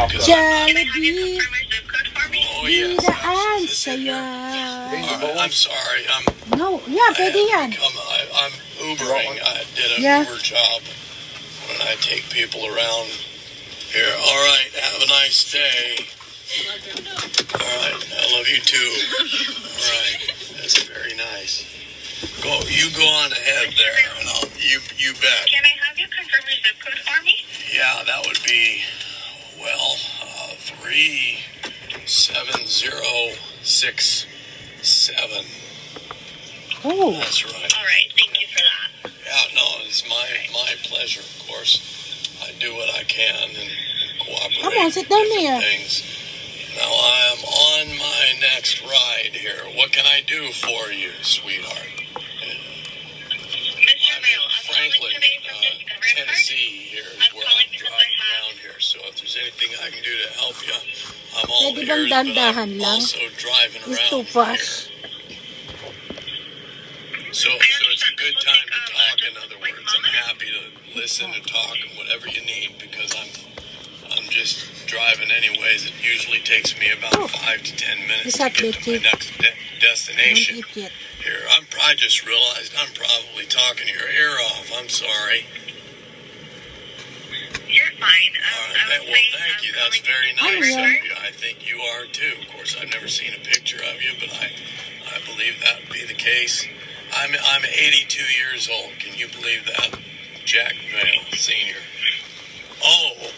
Jollibee, Oh, yes. didaan Is this in saya. here? I'm sorry. No, yeah, pwede yan. I'm Ubering. I did an Yeah. Uber job when I take people around here. All right. Have a nice day. All right. I love you too. All right. That's very nice. You go on ahead there, and you bet. Can I have you confirm your zip code for me? Yeah, that would be 37067. Oh, That's right. All right, thank you for that. Yeah, no, it's my pleasure, of course. I do what I can and cooperate. Come on, sit down with here. Things. Now I am on my next ride here. What can I do for you, sweetheart? Mr. I'm Mail, in I'm calling Franklin, today from Discovery Card. Tennessee. Here is I'm where calling I'm because driving I have- around here. So if there's anything I can do to help you, I'm all Pwede bang ears. But dandahan I'm lang? also driving It's around too fast. here. So it's a good time to talk. In other words, I'm happy to listen and talk and whatever you need because I'm just driving anyways. It usually takes me about 5 to 10 minutes Is to that get to my Betsy? next Don't destination. eat yet. Here, I just realized I'm probably talking your ear off. I'm sorry. You're fine. All I right, was well, saying thank I'm you. That's calling very because nice yeah. of you. I think you are too. Of course, I've never seen a picture of you, but I believe that would be the case. I'm 82 years old. Can you believe that? Jack Vale, Senior. Oh,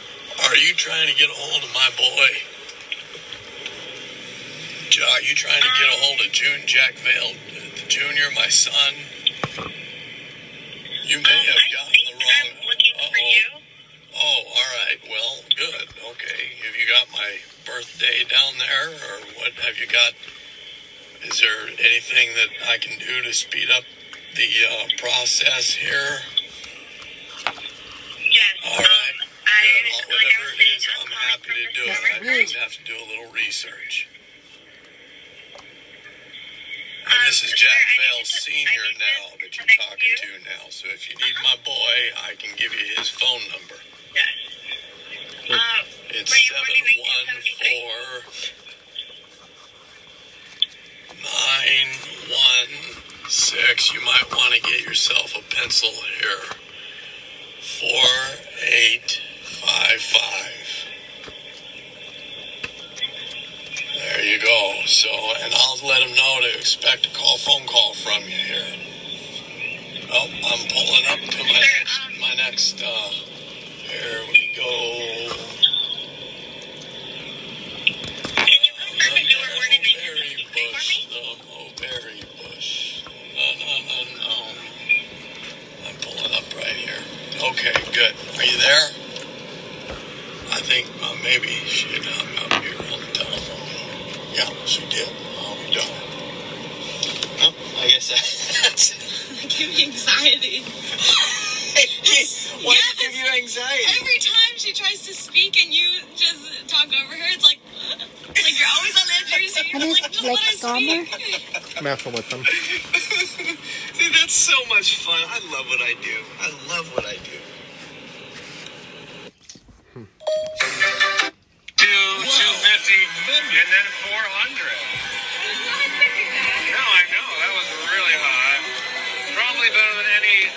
are you trying to get a hold of my boy? Are you trying to get a hold of Jack Vale, the Junior, my son? You may have gotten the wrong. I'm looking for you. Oh, all right. Well, good. Okay. Have you got my birthday down there, or what have you got? Is there anything that I can do to speed up the process here? Yes. All right. Good. Whatever it is, I'm happy to do it. I just have to do a little research. And this is Jack Vale Senior now that you're talking to now. So if you need my boy, I can give you his phone number. It's 714-916. You might want to get yourself a pencil here. 4855. There you go. So, and I'll let him know to expect a phone call from you here. Oh, I'm pulling up to my next, here we go. Berry bush. No. I'm pulling up right here. Okay, good. Are you there? I think maybe she had hung up here on the telephone. Yeah, she did. Oh, darn. Oh, I guess that's... Give me anxiety. Why does it give you anxiety? Every time she tries to speak and you just talk over her, it's like you're always on the edge of your seat. And You're it's like, just like let us scammer. speak. Messing with them. Dude, that's so much fun. I love what I do. I love what I do. 250, and then 400. No, I know. That was really high. Probably better than any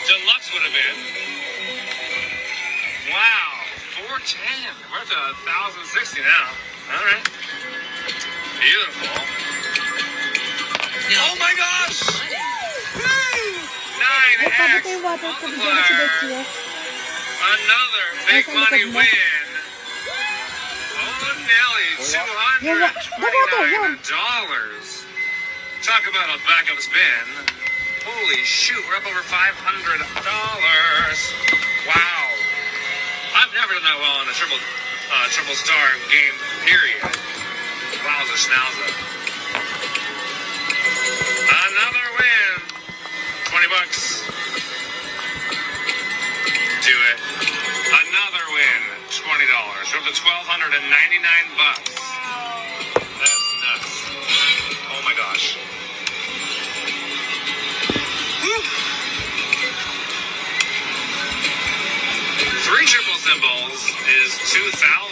deluxe would have been. Wow. 410. We're at 1,060 now. All right. Beautiful. Oh my gosh! 9X. Pwede water to bigyan si Betsy. Another big Ay, money sa likod mo. win. Oh, Nelly, $229. Talk about a backup spin. Holy shoot, we're up over $500. Wow. I've never done that well in a triple star game, period. Wowza schnauza. Another win. $20. Do it. Another win. $20. We're up to $1,299. That's nuts. Oh my gosh. Whew. 3 triple symbols is $2,000.